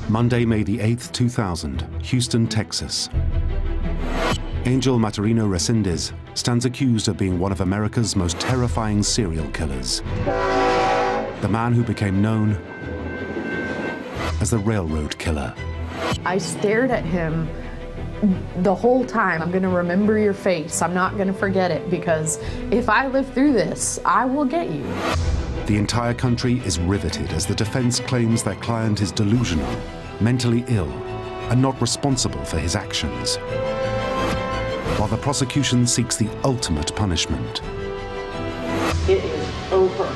Monday, May the 8th, 2000, Houston, Texas. Angel Maturino Resendez stands accused of being one of America's most terrifying serial killers. The man who became known as the Railroad Killer. I stared at him the whole time. I'm gonna remember your face. I'm not gonna forget it, because if I live through this, I will get you. The entire country is riveted as the defense claims their client is delusional, mentally ill, and not responsible for his actions, while the prosecution seeks the ultimate punishment. It is over.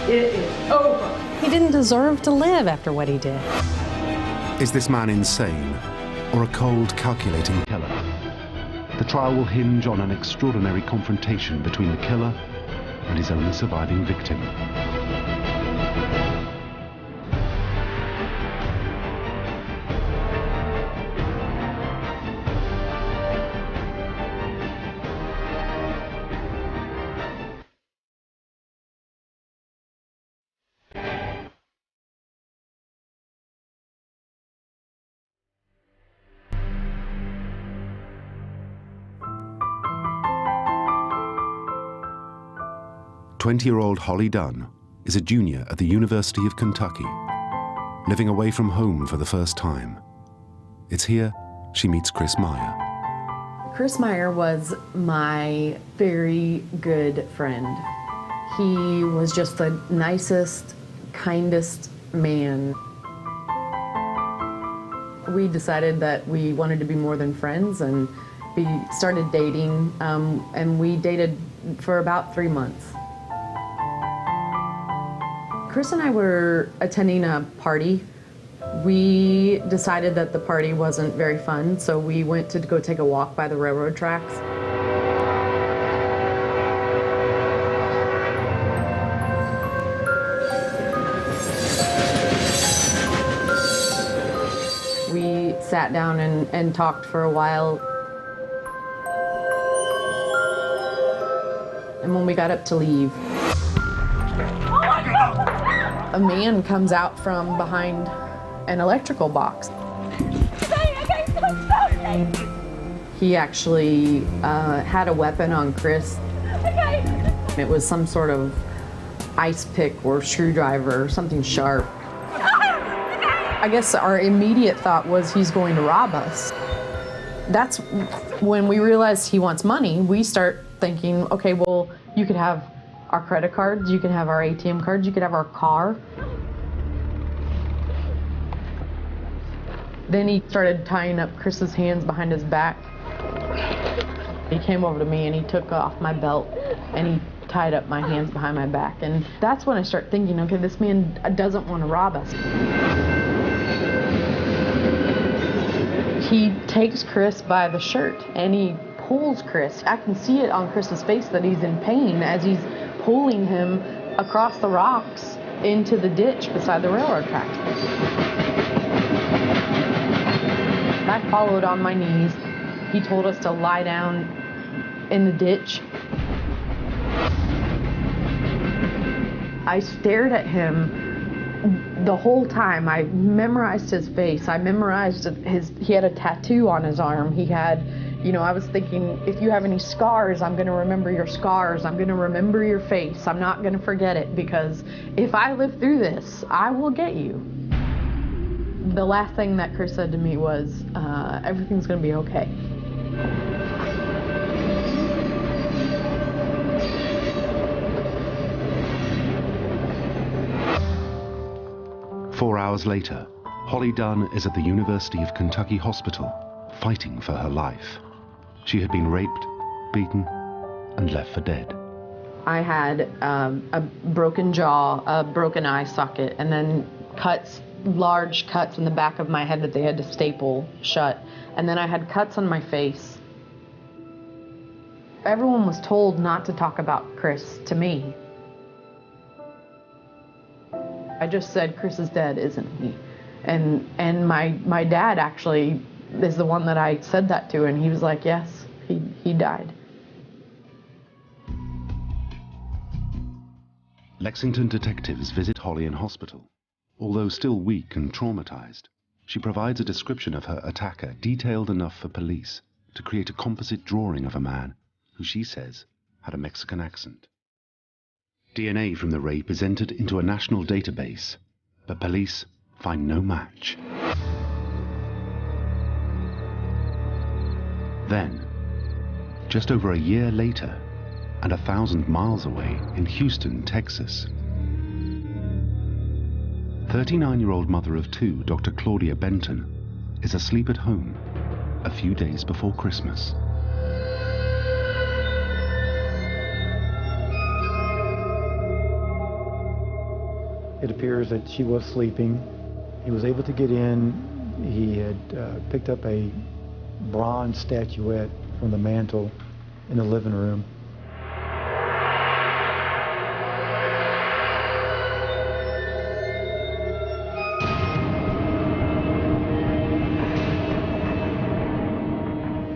It is over. He didn't deserve to live after what he did. Is this man insane, or a cold, calculating killer? The trial will hinge on an extraordinary confrontation between the killer and his only surviving victim. "20-year-old Holly Dunn is a junior at the University of Kentucky, living away from home for the first time. It's here she meets Chris Meyer. Chris Meyer was my very good friend. He was just the nicest, kindest man. We decided that we wanted to be more than friends, and we started dating, and we dated for about 3 months. Chris and I were attending a party. We decided that the party wasn't very fun, so we went to go take a walk by the railroad tracks. We sat down and talked for a while. And when we got up to leave, a man comes out from behind an electrical box. He actually had a weapon on Chris. It was some sort of ice pick or screwdriver or something sharp. I guess our immediate thought was he's going to rob us. That's when we realized he wants money. We start thinking, okay, well, you could have our credit cards, you can have our ATM cards, you could have our car. Then he started tying up Chris's hands behind his back. He came over to me and he took off my belt and he tied up my hands behind my back. And that's when I start thinking, okay, this man doesn't want to rob us. He takes Chris by the shirt and he pulls Chris. I can see it on Chris's face that he's in pain as he's pulling him across the rocks into the ditch beside the railroad tracks. I followed on my knees. He told us to lie down in the ditch. I stared at him the whole time. I memorized his face. I memorized he had a tattoo on his arm. He had, I was thinking, if you have any scars, I'm gonna remember your scars. I'm gonna remember your face. I'm not gonna forget it, because if I live through this, I will get you. The last thing that Chris said to me was, everything's gonna be okay. "4 hours later, Holly Dunn is at the University of Kentucky Hospital, fighting for her life. She had been raped, beaten, and left for dead. I had a broken jaw, a broken eye socket, and then large cuts in the back of my head that they had to staple shut. And then I had cuts on my face. Everyone was told not to talk about Chris to me. I just said, Chris is dead, isn't he? And my dad actually is the one that I said that to, and he was like, yes, he died. Lexington detectives visit Holly in hospital. Although still weak and traumatized, she provides a description of her attacker detailed enough for police to create a composite drawing of a man who she says had a Mexican accent. DNA from the rape is entered into a national database, but police find no match. Then, just over a year later, and 1,000 miles away in Houston, Texas, 39-year-old mother of two, Dr. Claudia Benton, is asleep at home a few days before Christmas. It appears that she was sleeping. He was able to get in. He had picked up a bronze statuette from the mantle in the living room.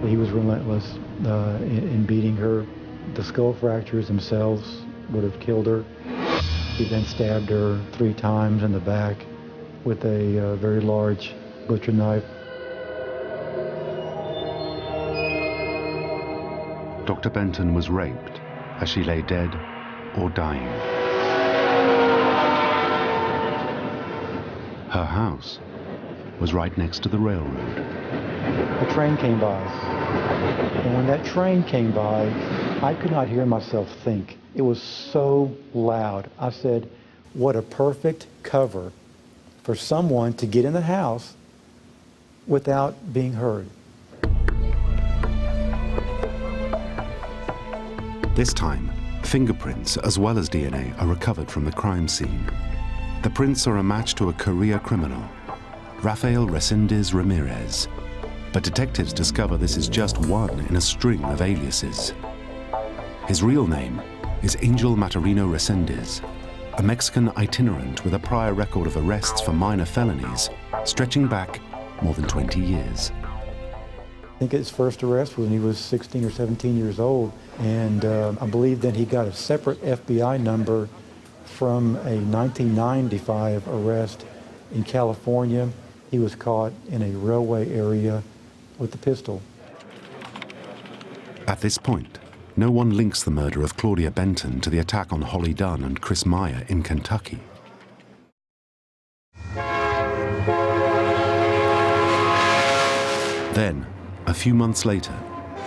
He was relentless in beating her. The skull fractures themselves would have killed her. He then stabbed her 3 times in the back with a very large butcher knife. Dr. Benton was raped as she lay dead or dying. Her house was right next to the railroad. A train came by, and when that train came by, I could not hear myself think. It was so loud. I said, what a perfect cover for someone to get in the house without being heard. This time, fingerprints as well as DNA are recovered from the crime scene. The prints are a match to a career criminal, Rafael Resendez Ramirez. But detectives discover this is just one in a string of aliases. His real name is Angel Maturino Resendez, a Mexican itinerant with a prior record of arrests for minor felonies stretching back more than 20 years. I think his first arrest was when he was 16 or 17 years old, and I believe that he got a separate FBI number from a 1995 arrest in California. He was caught in a railway area with the pistol. At this point, no one links the murder of Claudia Benton to the attack on Holly Dunn and Chris Meyer in Kentucky. Then, a few months later,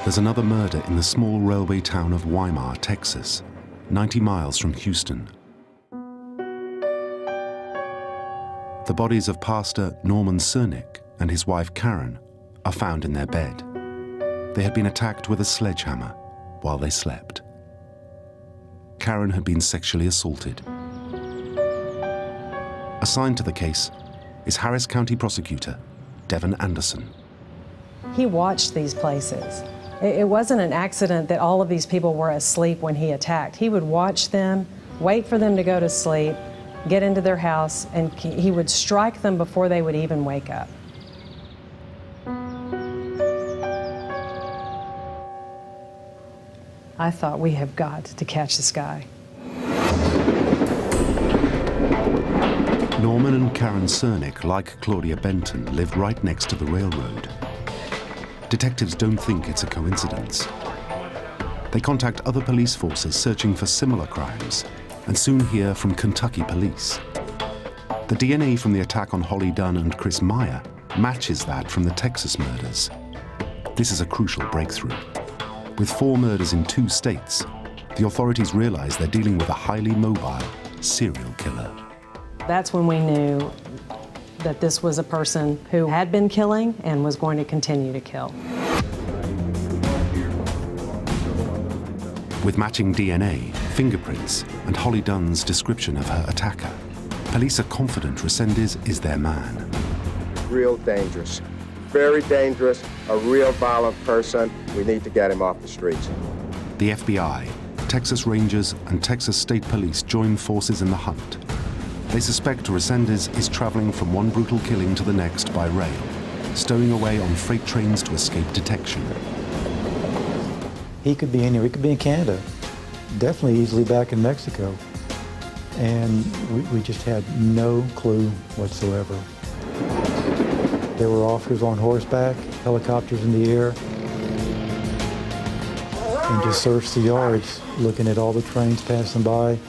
there's another murder in the small railway town of Weimar, Texas, 90 miles from Houston. The bodies of Pastor Norman Cernick and his wife Karen are found in their bed. They had been attacked with a sledgehammer while they slept. Karen had been sexually assaulted. Assigned to the case is Harris County Prosecutor Devin Anderson. He watched these places. It wasn't an accident that all of these people were asleep when he attacked. He would watch them, wait for them to go to sleep, get into their house, and he would strike them before they would even wake up. I thought, we have got to catch this guy. Norman and Karen Cernick, like Claudia Benton, lived right next to the railroad. Detectives don't think it's a coincidence. They contact other police forces searching for similar crimes and soon hear from Kentucky police. The DNA from the attack on Holly Dunn and Chris Meyer matches that from the Texas murders. This is a crucial breakthrough. With 4 murders in 2 states, the authorities realize they're dealing with a highly mobile serial killer. That's when we knew that this was a person who had been killing and was going to continue to kill. With matching DNA, fingerprints, and Holly Dunn's description of her attacker, police are confident Resendez is their man. Real dangerous, very dangerous, a real violent person. We need to get him off the streets. The FBI, Texas Rangers, and Texas State Police join forces in the hunt. They suspect Resendez is traveling from one brutal killing to the next by rail, stowing away on freight trains to escape detection. He could be anywhere. He could be in Canada. Definitely easily back in Mexico. and we just had no clue whatsoever. There were officers on horseback, helicopters in the air, and just searched the yards, looking at all the trains passing by.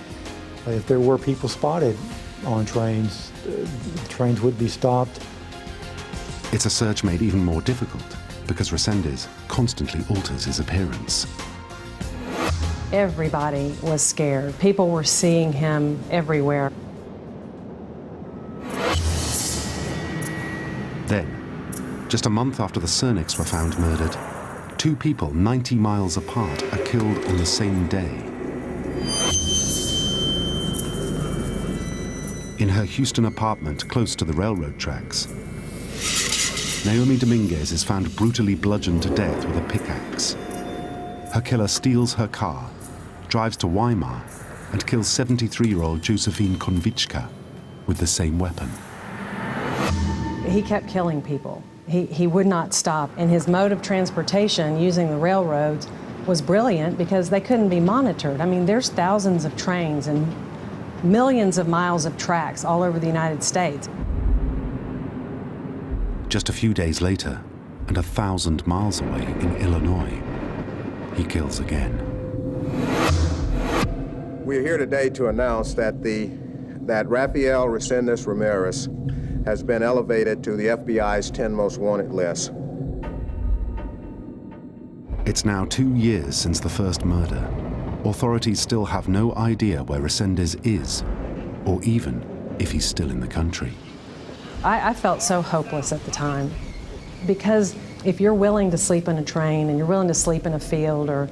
If there were people spotted on trains, trains would be stopped. It's a search made even more difficult because Resendez constantly alters his appearance. Everybody was scared. People were seeing him everywhere. Then, just a month after the Cerniks were found murdered, two people 90 miles apart are killed on the same day. In her Houston apartment close to the railroad tracks, Naomi Dominguez is found brutally bludgeoned to death with a pickaxe. Her killer steals her car, drives to Weimar, and kills 73-year-old Josephine Konvichka with the same weapon. He kept killing people. He would not stop. And his mode of transportation, using the railroads, was brilliant because they couldn't be monitored. I mean, there's thousands of trains and millions of miles of tracks all over the United States. Just a few days later, and 1,000 miles away in Illinois, he kills again. We're here today to announce that Rafael Resendez Ramirez has been elevated to the FBI's 10 most wanted list. It's now 2 years since the first murder. Authorities still have no idea where Resendez is, or even if he's still in the country. I felt so hopeless at the time, because if you're willing to sleep in a train and you're willing to sleep in a field, or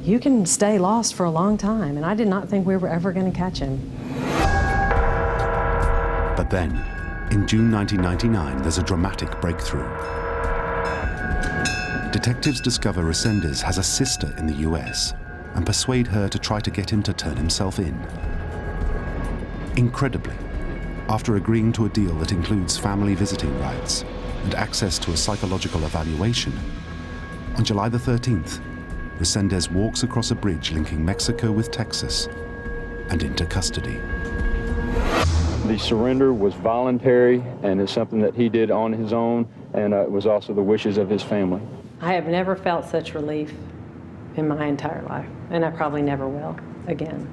you can stay lost for a long time, and I did not think we were ever going to catch him. But then, in June 1999, there's a dramatic breakthrough. Detectives discover Resendez has a sister in the US and persuade her to try to get him to turn himself in. Incredibly, after agreeing to a deal that includes family visiting rights and access to a psychological evaluation, on July the 13th, Resendez walks across a bridge linking Mexico with Texas and into custody. The surrender was voluntary and is something that he did on his own, and it was also the wishes of his family. I have never felt such relief in my entire life, and I probably never will again.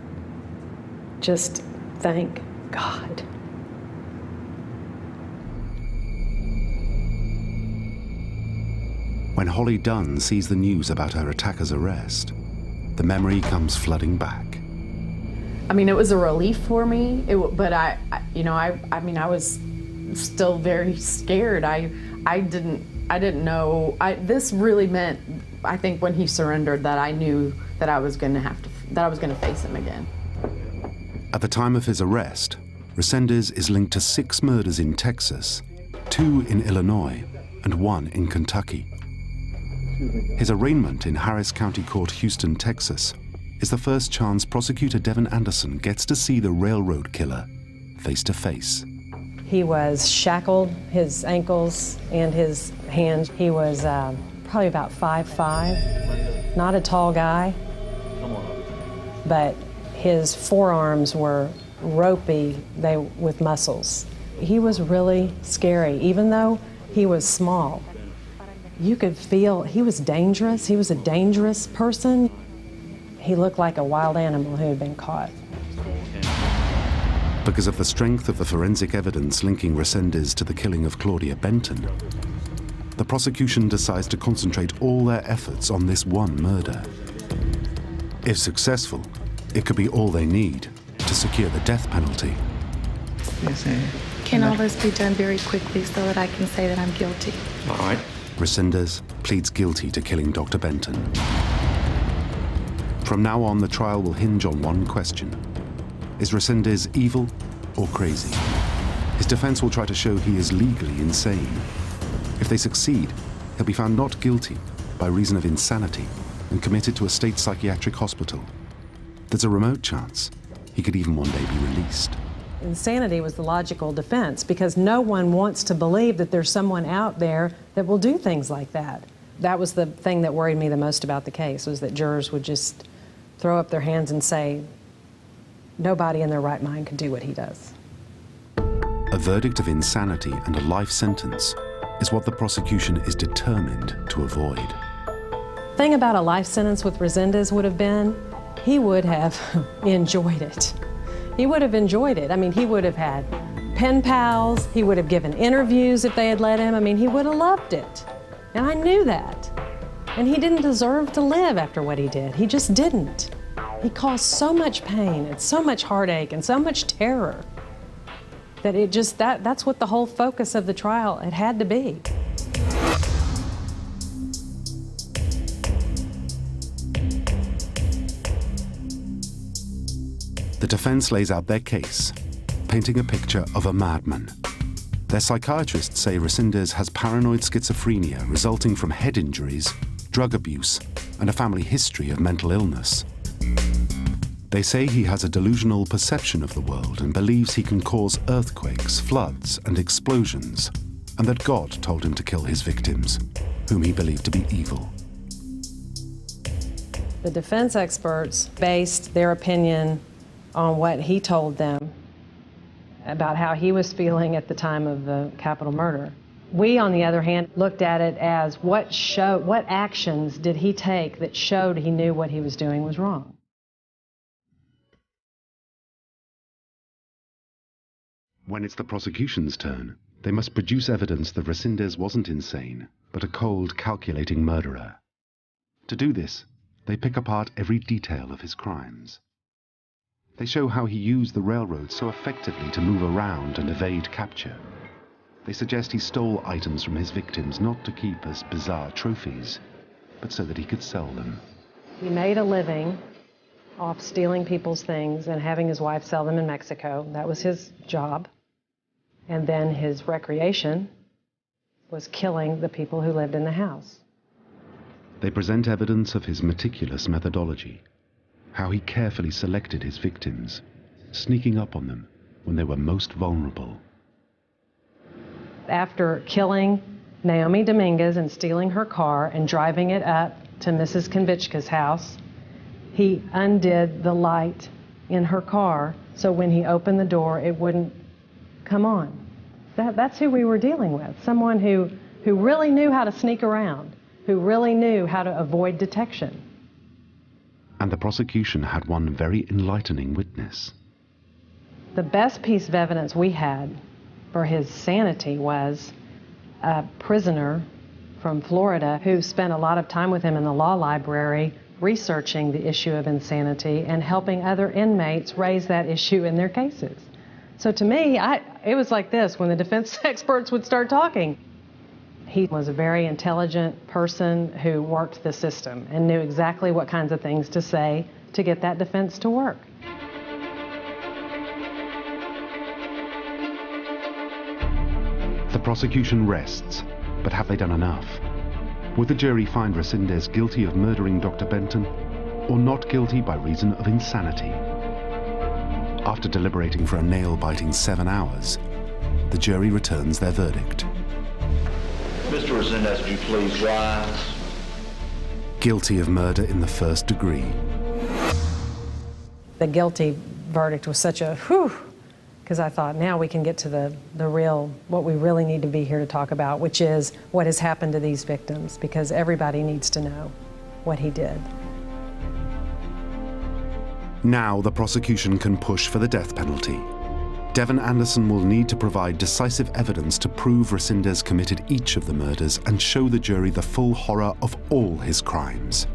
Just thank God. When Holly Dunn sees the news about her attacker's arrest, the memory comes flooding back. I mean, it was a relief for me, but I was still very scared. I didn't know. This really meant, I think, when he surrendered, that I knew that I was going to face him again. At the time of his arrest, Resendez is linked to 6 murders in Texas, 2 in Illinois, and 1 in Kentucky. His arraignment in Harris County Court, Houston, Texas, is the first chance prosecutor Devin Anderson gets to see the railroad killer face to face. He was shackled, his ankles and his hands. He was probably about 5'5", not a tall guy, but his forearms were ropey, with muscles. He was really scary, even though he was small. You could feel he was dangerous. He was a dangerous person. He looked like a wild animal who had been caught. Because of the strength of the forensic evidence linking Resendez to the killing of Claudia Benton, the prosecution decides to concentrate all their efforts on this one murder. If successful, it could be all they need to secure the death penalty. Yes, sir. Can all this be done very quickly so that I can say that I'm guilty? All right. Resendez pleads guilty to killing Dr. Benton. From now on, the trial will hinge on one question. Is Resendez evil or crazy? His defense will try to show he is legally insane. If they succeed, he'll be found not guilty by reason of insanity and committed to a state psychiatric hospital. There's a remote chance he could even one day be released. Insanity was the logical defense, because no one wants to believe that there's someone out there that will do things like that. That was the thing that worried me the most about the case, was that jurors would just throw up their hands and say, Nobody in their right mind could do what he does. A verdict of insanity and a life sentence is what the prosecution is determined to avoid. The thing about a life sentence with Resendez would have been, he would have enjoyed it. He would have enjoyed it. I mean, he would have had pen pals, he would have given interviews if they had let him. I mean, he would have loved it. And I knew that. And he didn't deserve to live after what he did. He just didn't. He caused so much pain and so much heartache and so much terror that it just, that's what the whole focus of the trial, it had to be. The defense lays out their case, painting a picture of a madman. Their psychiatrists say Resendez has paranoid schizophrenia resulting from head injuries, drug abuse, and a family history of mental illness. They say he has a delusional perception of the world and believes he can cause earthquakes, floods, and explosions, and that God told him to kill his victims, whom he believed to be evil. The defense experts based their opinion on what he told them about how he was feeling at the time of the capital murder. We, on the other hand, looked at it as what actions did he take that showed he knew what he was doing was wrong. When it's the prosecution's turn, they must produce evidence that Resendez wasn't insane, but a cold, calculating murderer. To do this, they pick apart every detail of his crimes. They show how he used the railroad so effectively to move around and evade capture. They suggest he stole items from his victims not to keep as bizarre trophies, but so that he could sell them. He made a living off stealing people's things and having his wife sell them in Mexico. That was his job. And then his recreation was killing the people who lived in the house. They present evidence of his meticulous methodology, how he carefully selected his victims, sneaking up on them when they were most vulnerable. After killing Naomi Dominguez and stealing her car and driving it up to Mrs. Konvichka's house, he undid the light in her car so when he opened the door it wouldn't come on. That's who we were dealing with, someone who really knew how to sneak around, who really knew how to avoid detection. And the prosecution had one very enlightening witness. The best piece of evidence we had for his sanity was a prisoner from Florida who spent a lot of time with him in the law library researching the issue of insanity and helping other inmates raise that issue in their cases. So to me, it was like this when the defense experts would start talking. He was a very intelligent person who worked the system and knew exactly what kinds of things to say to get that defense to work. The prosecution rests, but have they done enough? Would the jury find Resendez guilty of murdering Dr. Benton, or not guilty by reason of insanity? After deliberating for a nail-biting 7 hours, the jury returns their verdict. Mr. Resendez, would you please rise? Guilty of murder in the first degree. The guilty verdict was such a whew, because I thought now we can get to the real, what we really need to be here to talk about, which is what has happened to these victims, because everybody needs to know what he did. Now the prosecution can push for the death penalty. Devon Anderson will need to provide decisive evidence to prove Resendez committed each of the murders and show the jury the full horror of all his crimes.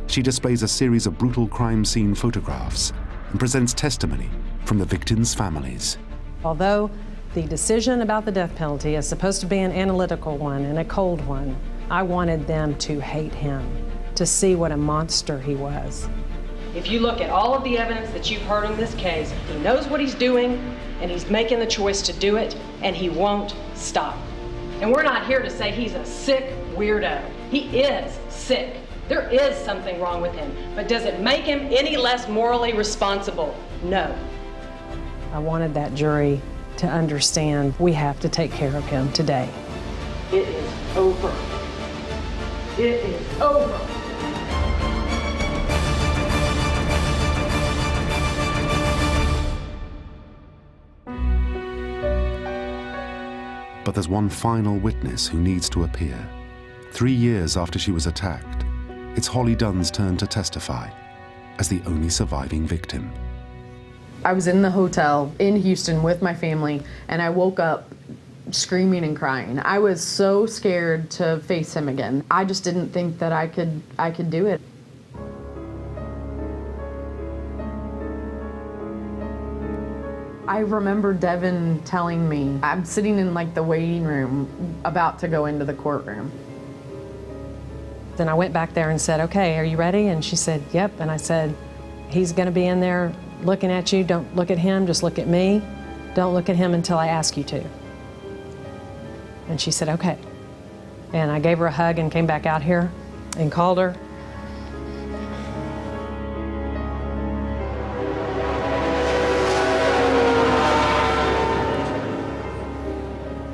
She displays a series of brutal crime scene photographs and presents testimony from the victims' families. Although the decision about the death penalty is supposed to be an analytical one and a cold one, I wanted them to hate him, to see what a monster he was. If you look at all of the evidence that you've heard in this case, he knows what he's doing, and he's making the choice to do it, and he won't stop. And we're not here to say he's a sick weirdo. He is sick. There is something wrong with him. But does it make him any less morally responsible? No. I wanted that jury to understand we have to take care of him today. It is over. It is over. But there's one final witness who needs to appear. 3 years after she was attacked, it's Holly Dunn's turn to testify as the only surviving victim. I was in the hotel in Houston with my family, and I woke up screaming and crying. I was so scared to face him again. I just didn't think that I could do it. I remember Devin telling me, I'm sitting in like the waiting room about to go into the courtroom. Then I went back there and said, okay, are you ready? And she said, yep. And I said, he's gonna be in there looking at you. Don't look at him, just look at me. Don't look at him until I ask you to. And she said, okay. And I gave her a hug and came back out here and called her.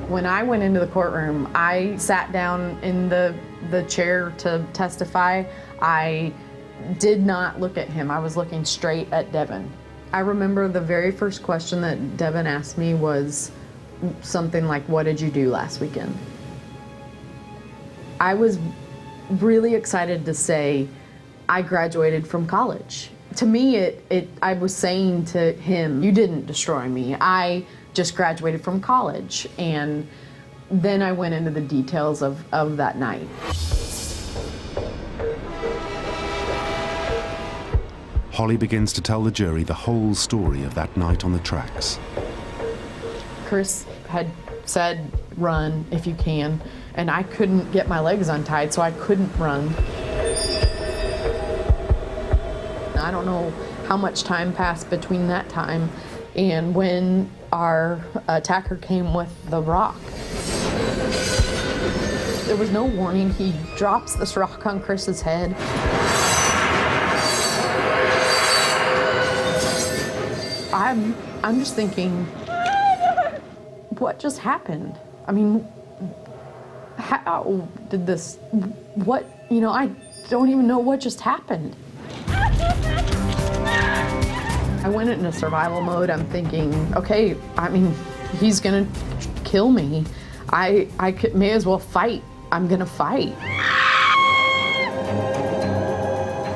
When I went into the courtroom, I sat down in the chair to testify. I did not look at him. I was looking straight at Devin. I remember the very first question that Devin asked me was something like, what did you do last weekend? I was really excited to say, I graduated from college. To me, I was saying to him, you didn't destroy me. I just graduated from college. And then I went into the details of that night. Holly begins to tell the jury the whole story of that night on the tracks. Chris had said, run if you can, and I couldn't get my legs untied, so I couldn't run. I don't know how much time passed between that time and when our attacker came with the rock. There was no warning. He drops this rock on Chris's head. I'm just thinking, what just happened? I mean, how did this, what, you know, I don't even know what just happened. I went into survival mode. I'm thinking, okay, I mean, he's gonna kill me. I may as well fight. I'm gonna fight.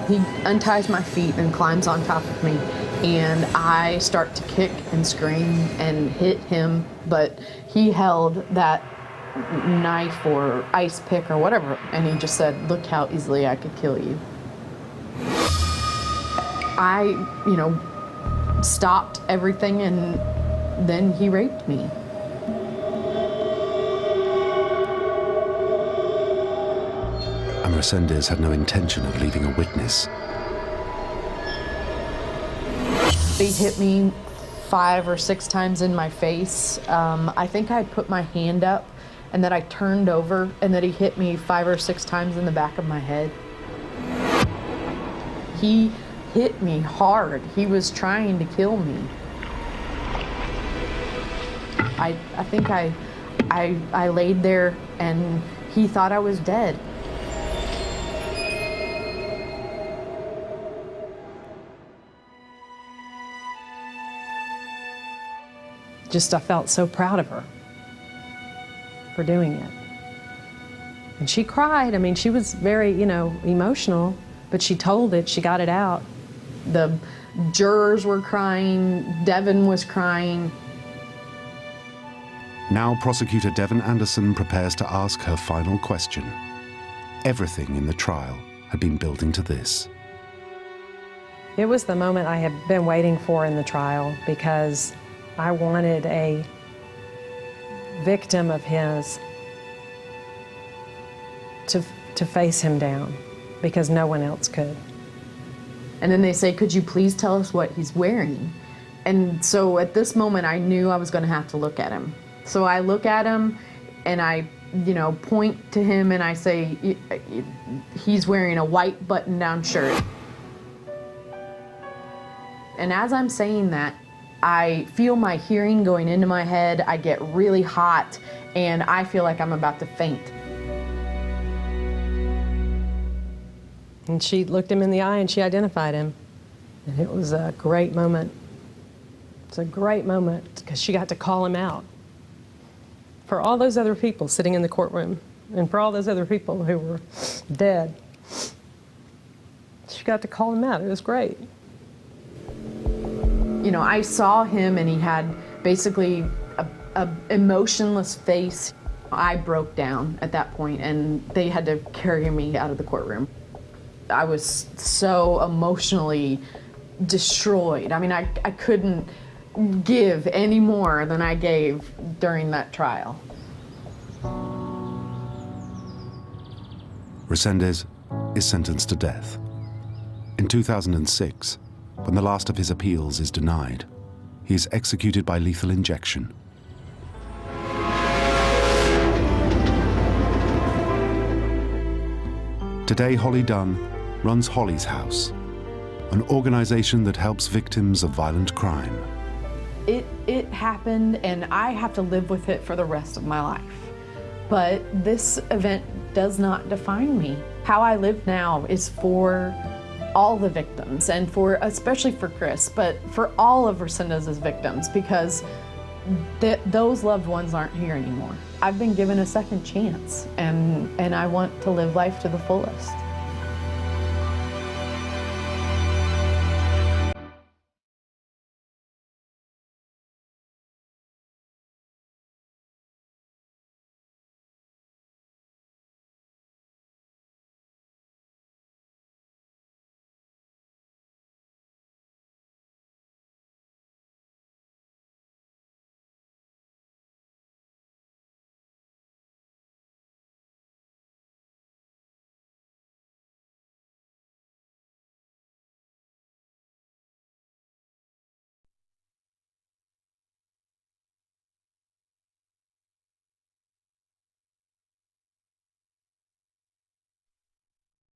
He unties my feet and climbs on top of me, and I start to kick and scream and hit him, but he held that knife or ice pick or whatever, and he just said, look how easily I could kill you. I, you know, stopped everything, and then he raped me. And Resendez had no intention of leaving a witness. He hit me 5 or 6 times in my face. I think I put my hand up and then I turned over, and then he hit me 5 or 6 times in the back of my head. He hit me hard. He was trying to kill me. I think I laid there and he thought I was dead. Just, I felt so proud of her for doing it. And she cried. I mean, she was very, you know, emotional, but she told it, she got it out. The jurors were crying, Devin was crying. Now prosecutor Devin Anderson prepares to ask her final question. Everything in the trial had been building to this. It was the moment I had been waiting for in the trial, because I wanted a victim of his to face him down, because no one else could. And then they say, could you please tell us what he's wearing? And so at this moment, I knew I was going to have to look at him. So I look at him and I, you know, point to him and I say, he's wearing a white button-down shirt. And as I'm saying that, I feel my hearing going into my head. I get really hot and I feel like I'm about to faint. And she looked him in the eye and she identified him. And it was a great moment. It's a great moment because she got to call him out for all those other people sitting in the courtroom and for all those other people who were dead. She got to call him out. It was great. You know, I saw him and he had basically a emotionless face. I broke down at that point and they had to carry me out of the courtroom. I was so emotionally destroyed. I mean, I couldn't give any more than I gave during that trial. Resendez is sentenced to death. In 2006, when the last of his appeals is denied, he is executed by lethal injection. Today, Holly Dunn runs Holly's House, an organization that helps victims of violent crime. It happened and I have to live with it for the rest of my life. But this event does not define me. How I live now is for all the victims and especially for Chris, but for all of Resendez's victims, because those loved ones aren't here anymore. I've been given a second chance and I want to live life to the fullest.